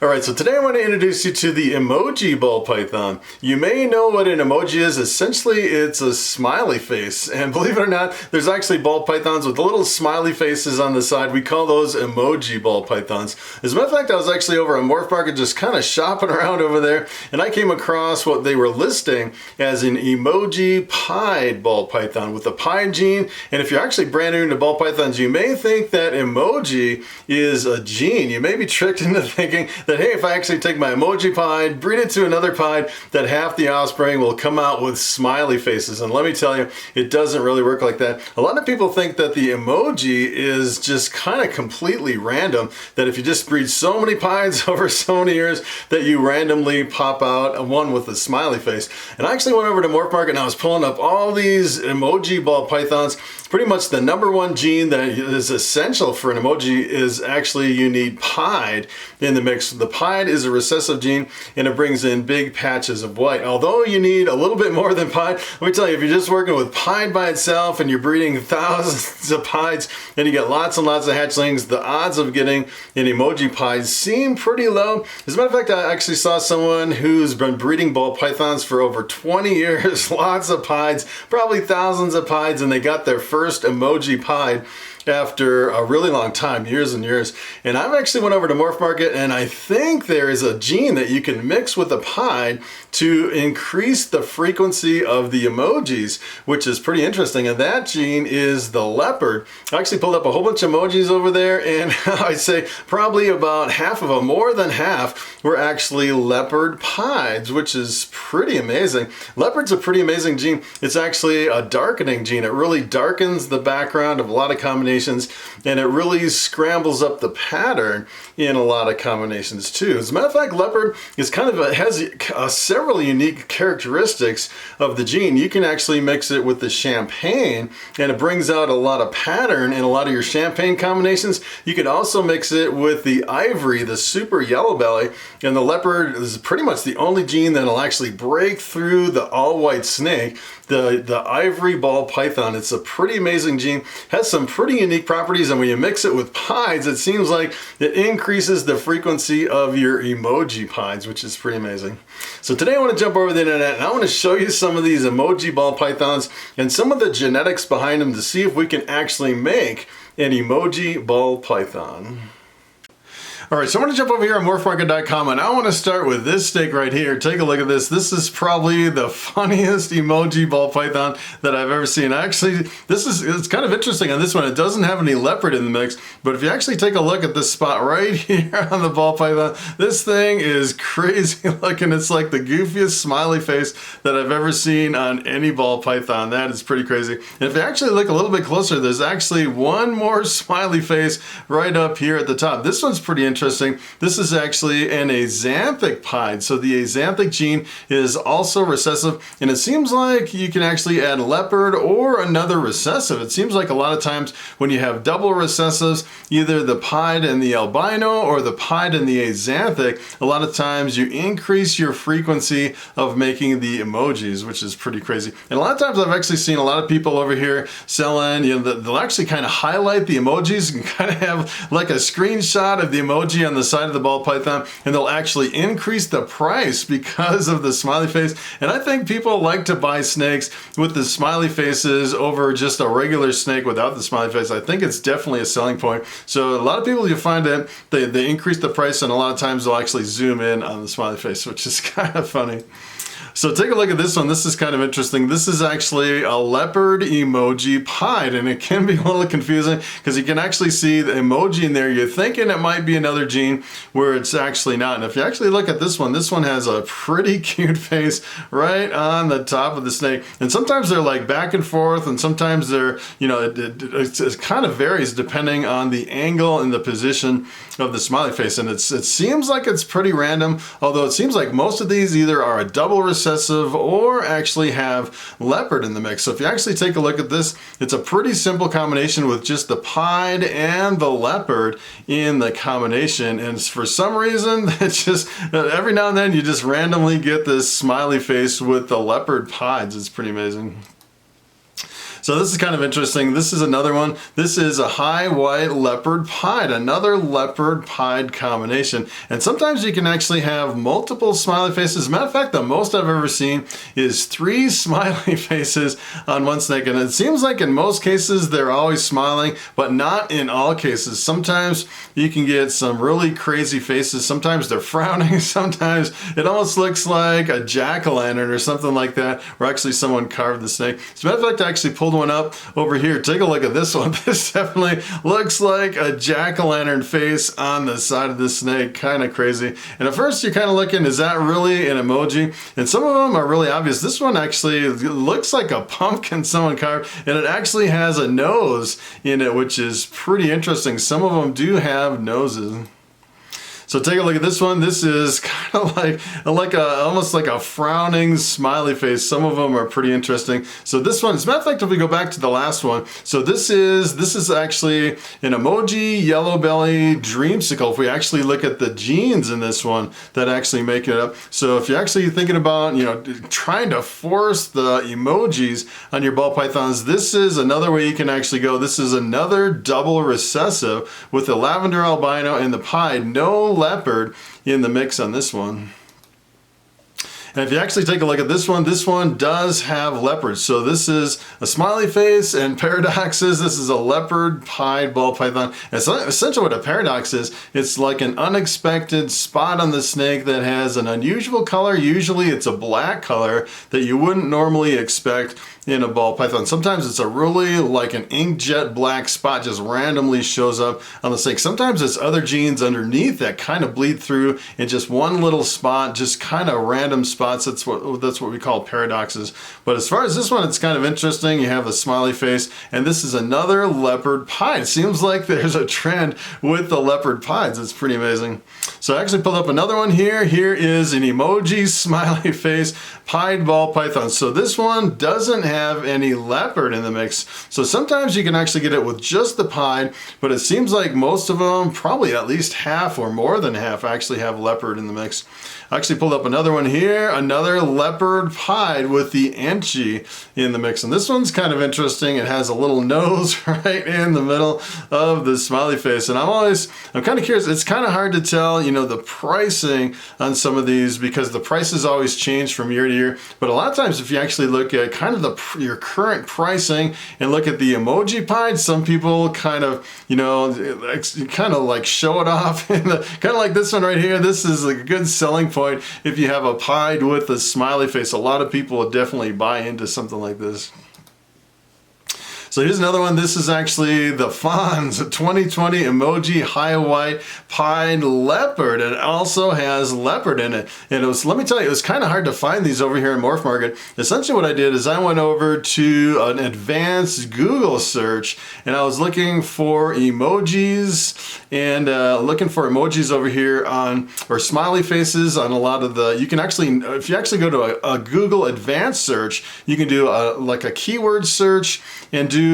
Alright, so today I want to introduce you to the Emoji ball python. You may know what an emoji is. Essentially, it's a smiley face. And believe it or not, there's actually ball pythons with little smiley faces on the side. We call those emoji ball pythons. As a matter of fact, I was actually over on Morphmarket just kind of shopping around over there, and I came across what they were listing as an emoji pied ball python with the pied gene. And if you're actually brand new to ball pythons, you may think that emoji is a gene. You may be tricked into thinking that, hey, if I actually take my emoji pied, breed it to another pied, that half the offspring will come out with smiley faces. And let me tell you, it doesn't really work like that. A lot of people think that the emoji is just kind of completely random, that if you just breed so many pieds over so many years, that you randomly pop out one with a smiley face. And I actually went over to Morphmarket and I was pulling up all these emoji ball pythons. Pretty much the number one gene that is essential for an emoji is actually you need pied in the mix. The pied is a recessive gene and it brings in big patches of white. Although you need a little bit more than pied, let me tell you, if you're just working with pied by itself and you're breeding thousands of pieds and you get lots and lots of hatchlings, the odds of getting an emoji pied seem pretty low. As a matter of fact, I actually saw someone who's been breeding ball pythons for over 20 years, lots of pieds, probably thousands of pieds, and they got their first emoji pied after a really long time, years and years. And I've actually went over to Morphmarket and I think there is a gene that you can mix with a pied to increase the frequency of the emojis, which is pretty interesting. And that gene is the leopard. I actually pulled up a whole bunch of emojis over there and I'd say probably about half of them, more than half, were actually leopard pieds, which is pretty amazing. Leopard's a pretty amazing gene. It's actually a darkening gene. It really darkens the background of a lot of combinations, and it really scrambles up the pattern in a lot of combinations too. As a matter of fact, leopard is kind of has several unique characteristics of the gene. You can actually mix it with the champagne and it brings out a lot of pattern in a lot of your champagne combinations. You could also mix it with the ivory, the super yellow belly, and the leopard is pretty much the only gene that'll actually break through the all white snake, the ivory ball python. It's a pretty amazing gene, has some pretty unique properties, and when you mix it with pieds, it seems like it increases the frequency of your emoji pieds, which is pretty amazing. So today I want to jump over the internet and I want to show you some of these emoji ball pythons and some of the genetics behind them to see if we can actually make an emoji ball python. Alright, so I'm going to jump over here on morphmarket.com and I want to start with this snake right here. Take a look at this. This is probably the funniest emoji ball python that I've ever seen. Actually, it's kind of interesting on this one. It doesn't have any leopard in the mix, but if you actually take a look at this spot right here on the ball python, this thing is crazy looking. It's like the goofiest smiley face that I've ever seen on any ball python. That is pretty crazy. And if you actually look a little bit closer, there's actually one more smiley face right up here at the top. This one's pretty interesting. This is actually an axanthic pied. So the axanthic gene is also recessive, and it seems like you can actually add leopard or another recessive. It seems like a lot of times when you have double recessives, either the pied and the albino or the pied and the axanthic, a lot of times you increase your frequency of making the emojis, which is pretty crazy. And a lot of times I've actually seen a lot of people over here selling, they'll actually kind of highlight the emojis and kind of have like a screenshot of the emoji on the side of the ball python, and they'll actually increase the price because of the smiley face. And I think people like to buy snakes with the smiley faces over just a regular snake without the smiley face. I think it's definitely a selling point. So a lot of people, you find that they increase the price, and a lot of times they'll actually zoom in on the smiley face, which is kind of funny. So take a look at this one. This is kind of interesting. This is actually a leopard emoji pied, and it can be a little confusing because you can actually see the emoji in there. You're thinking it might be another gene where it's actually not. And if you actually look at this one has a pretty cute face right on the top of the snake. And sometimes they're like back and forth, and sometimes they're, it kind of varies depending on the angle and the position of the smiley face. And it seems like it's pretty random, although it seems like most of these either are a double recessive or actually have leopard in the mix. So if you actually take a look at this, it's a pretty simple combination with just the pied and the leopard in the combination. And for some reason, it's just every now and then you just randomly get this smiley face with the leopard pieds. It's pretty amazing. So this is kind of interesting. This is another one. This is a high white leopard pied, another leopard pied combination. And sometimes you can actually have multiple smiley faces. As a matter of fact, the most I've ever seen is 3 smiley faces on one snake. And it seems like in most cases they're always smiling, but not in all cases. Sometimes you can get some really crazy faces. Sometimes they're frowning. Sometimes it almost looks like a jack-o'-lantern or something like that, where actually someone carved the snake. As a matter of fact, I actually pulled one up over here. Take a look at this one. This definitely looks like a jack-o'-lantern face on the side of the snake. Kind of crazy. And at first you're kind of looking, is that really an emoji? And some of them are really obvious. This one actually looks like a pumpkin someone carved, and it actually has a nose in it, which is pretty interesting. Some of them do have noses. So take a look at this one. This is kind of like almost like a frowning smiley face. Some of them are pretty interesting. So this one, as a matter of fact, if we go back to the last one, so this is actually an emoji yellow belly dreamsicle. If we actually look at the genes in this one that actually make it up. So if you're actually thinking about, you know, trying to force the emojis on your ball pythons, this is another way you can actually go. This is another double recessive with the lavender albino and the pied. No leopard in the mix on this one. And if you actually take a look at this one does have leopards. So this is a smiley face and paradoxes. This is a leopard pied ball python. And so essentially what a paradox is, it's like an unexpected spot on the snake that has an unusual color. Usually it's a black color that you wouldn't normally expect in a ball python. Sometimes it's a really like an inkjet black spot just randomly shows up on the snake. Sometimes it's other genes underneath that kind of bleed through in just one little spot, just kind of random spots. That's what we call paradoxes. But as far as this one, it's kind of interesting. You have a smiley face, and this is another leopard pied. It seems like there's a trend with the leopard pieds. It's pretty amazing. So I actually pulled up another one here. Here is an emoji smiley face pied ball python. So this one doesn't have any leopard in the mix. So sometimes you can actually get it with just the pied, but it seems like most of them, probably at least half or more than half, actually have leopard in the mix. I actually pulled up another one here, another leopard pied with the Emoji in the mix. And this one's kind of interesting. It has a little nose right in the middle of the smiley face. And I'm kind of curious. It's kind of hard to tell, you know, the pricing on some of these because the prices always change from year to year. But a lot of times if you actually look at kind of your current pricing and look at the emoji pied, some people kind of, you know, kind of like show it off. Kind of like this one right here. This is like a good selling point if you have a pied with a smiley face. A lot of people would definitely buy into something like this. So here's another one. This is actually the Fonz 2020 Emoji High White Pied Leopard. It also has leopard in it. And it was, let me tell you, it was kind of hard to find these over here in Morphmarket. Essentially what I did is I went over to an advanced Google search and I was looking for emojis and looking for emojis over here on, or smiley faces on a lot of the, you can actually, if you actually go to a Google advanced search, you can do like a keyword search and do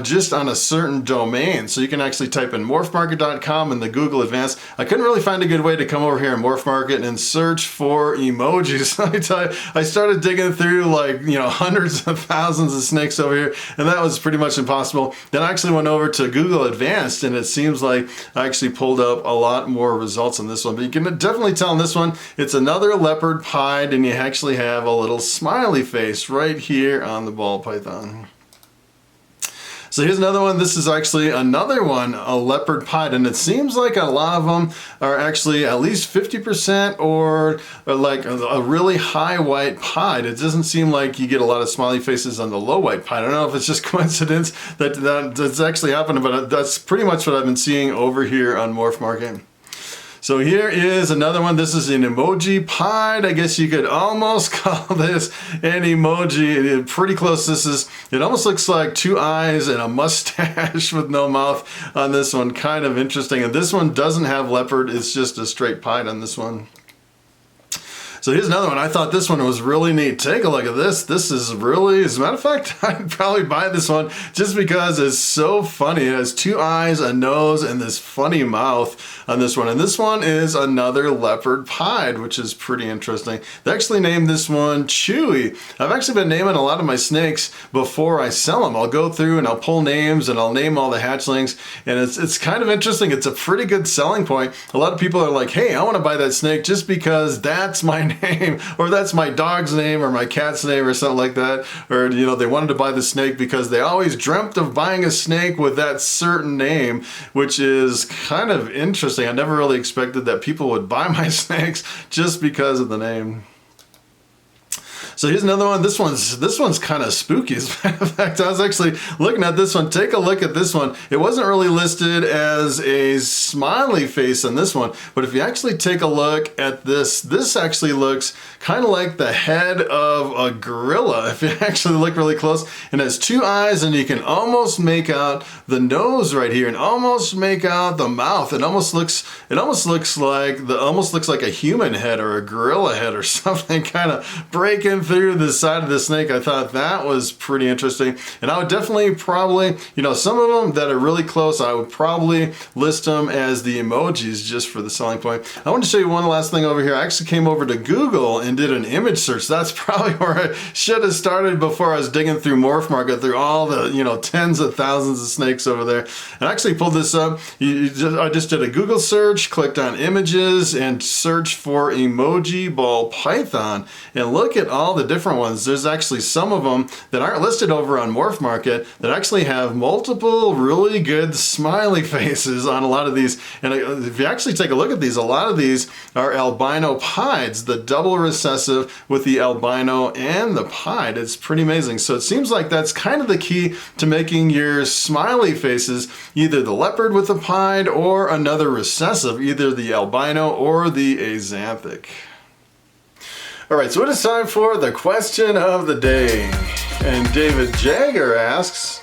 just on a certain domain. So you can actually type in morphmarket.com in the Google Advanced. I couldn't really find a good way to come over here in Morphmarket and search for emojis. Let me tell you, I started digging through like, you know, hundreds of thousands of snakes over here, and that was pretty much impossible. Then I actually went over to Google Advanced, and it seems like I actually pulled up a lot more results on this one. But you can definitely tell in this one, it's another leopard pied, and you actually have a little smiley face right here on the ball python. So here's another one. This is actually another one, a leopard pied, and it seems like a lot of them are actually at least 50% or like a really high white pied. It doesn't seem like you get a lot of smiley faces on the low white pied. I don't know if it's just coincidence that's actually happening, but that's pretty much what I've been seeing over here on Morphmarket. So here is another one. This is an emoji pied. I guess you could almost call this an emoji. Pretty close. It almost looks like 2 eyes and a mustache with no mouth on this one. Kind of interesting. And this one doesn't have leopard. It's just a straight pied on this one. So here's another one. I thought this one was really neat. Take a look at this. This is really, as a matter of fact, I'd probably buy this one just because it's so funny. It has 2 eyes, a nose, and this funny mouth on this one. And this one is another leopard pied, which is pretty interesting. They actually named this one Chewy. I've actually been naming a lot of my snakes before I sell them. I'll go through and I'll pull names and I'll name all the hatchlings. And it's kind of interesting. It's a pretty good selling point. A lot of people are like, hey, I want to buy that snake just because that's my name, or that's my dog's name, or my cat's name, or something like that. Or, you know, they wanted to buy the snake because they always dreamt of buying a snake with that certain name, which is kind of interesting. I never really expected that people would buy my snakes just because of the name. So here's another one. This one's kind of spooky. As a matter of fact, I was actually looking at this one. Take a look at this one. It wasn't really listed as a smiley face on this one, but if you actually take a look at this, this actually looks kind of like the head of a gorilla. If you actually look really close, and it has 2 eyes, and you can almost make out the nose right here, and almost make out the mouth. It almost looks like a human head or a gorilla head or something, kind of breaking through the side of the snake. I thought that was pretty interesting, and I would definitely probably, you know, some of them that are really close, I would probably list them as the emojis just for the selling point. I want to show you one last thing over here. I actually came over to Google and did an image search. That's probably where I should have started before I was digging through Morphmarket, through all the, you know, tens of thousands of snakes over there. And I actually pulled this up. I just did a Google search, clicked on images, and searched for emoji ball python, and look at all the different ones. There's actually some of them that aren't listed over on Morphmarket that actually have multiple really good smiley faces on a lot of these. And if you actually take a look at these, a lot of these are albino pieds, the double recessive with the albino and the pied. It's pretty amazing. So it seems like that's kind of the key to making your smiley faces, either the leopard with the pied or another recessive, either the albino or the axanthic. All right, so it is time for the question of the day. And David Jagger asks,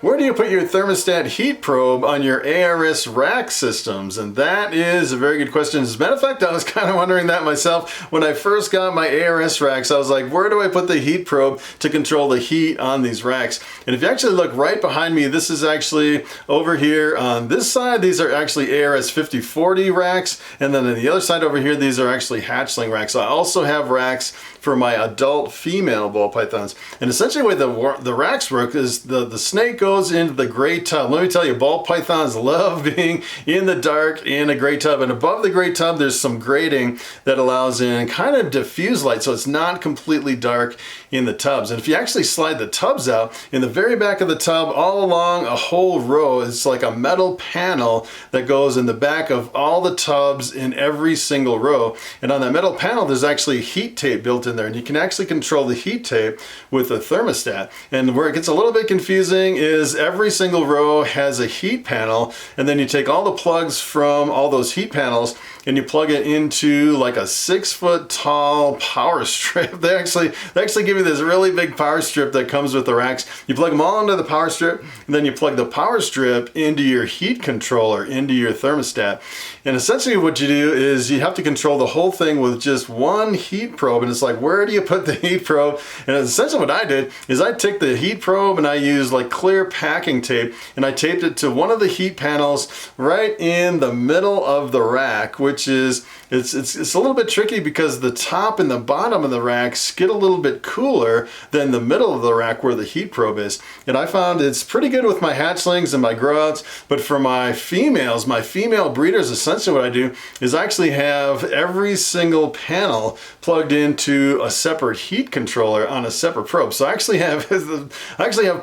where do you put your thermostat heat probe on your ARS rack systems? And that is a very good question. As a matter of fact, I was kind of wondering that myself. When I first got my ARS racks, I was like, where do I put the heat probe to control the heat on these racks? And if you actually look right behind me, this is actually over here on this side. These are actually ARS 5040 racks. And then on the other side over here, these are actually hatchling racks. So I also have racks for my adult female ball pythons. And essentially the way the racks work is the snake goes into the gray tub. Let me tell you, ball pythons love being in the dark in a gray tub. And above the gray tub, there's some grating that allows in kind of diffuse light, so it's not completely dark in the tubs. And if you actually slide the tubs out, in the very back of the tub, all along a whole row, it's like a metal panel that goes in the back of all the tubs in every single row. And on that metal panel, there's actually heat tape built in there, and you can actually control the heat tape with a thermostat. And where it gets a little bit confusing is every single row has a heat panel, and then you take all the plugs from all those heat panels and you plug it into like a 6-foot tall power strip. They actually give you this really big power strip that comes with the racks. You plug them all into the power strip, and then you plug the power strip into your heat controller, into your thermostat. And essentially what you do is you have to control the whole thing with just one heat probe. And it's like, where do you put the heat probe? And essentially what I did is I took the heat probe and I used like clear packing tape, and I taped it to one of the heat panels right in the middle of the rack, which is, it's a little bit tricky because the top and the bottom of the racks get a little bit cooler than the middle of the rack where the heat probe is. And I found it's pretty good with my hatchlings and my grow-outs, but for my females, my female breeders, essentially what I do is I actually have every single panel plugged into a separate heat controller on a separate probe. So I actually have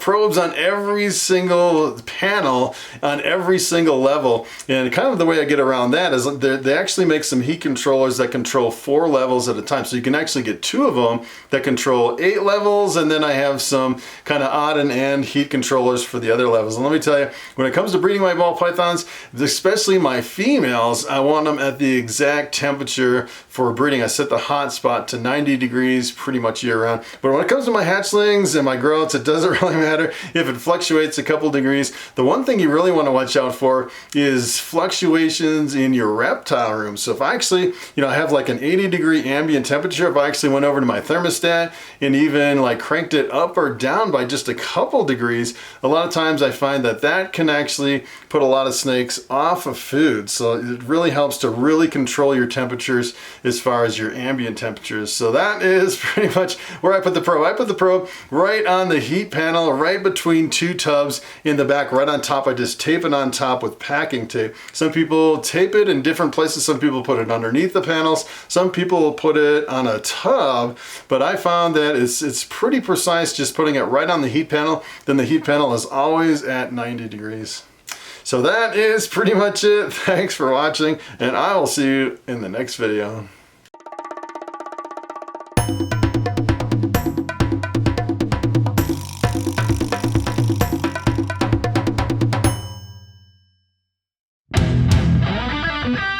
probes on every single panel on every single level. And kind of the way I get around that is they actually make some heat controllers that control 4 levels at a time. So you can actually get 2 of them that control 8 levels, and then I have some kind of odd and end heat controllers for the other levels. And let me tell you, when it comes to breeding my ball pythons, especially my females, I want them at the exact temperature for breeding. I set the hot spot to 90 degrees pretty much year round. But when it comes to my hatchlings and my grow-outs, it doesn't really matter if it fluctuates a couple degrees. The one thing you really want to watch out for is fluctuations in your reptile dial room. So if I actually, I have like an 80-degree ambient temperature, if I actually went over to my thermostat and even like cranked it up or down by just a couple degrees, a lot of times I find that that can actually put a lot of snakes off of food. So it really helps to really control your temperatures as far as your ambient temperatures. So that is pretty much where I put the probe. I put the probe right on the heat panel, right between two tubs in the back, right on top. I just tape it on top with packing tape. Some people tape it in different places. Some people put it underneath the panels. Some people will put it on a tub, but I found that it's pretty precise just putting it right on the heat panel. Then the heat panel is always at 90 degrees. So that is pretty much it. Thanks for watching, and I will see you in the next video. Thank you.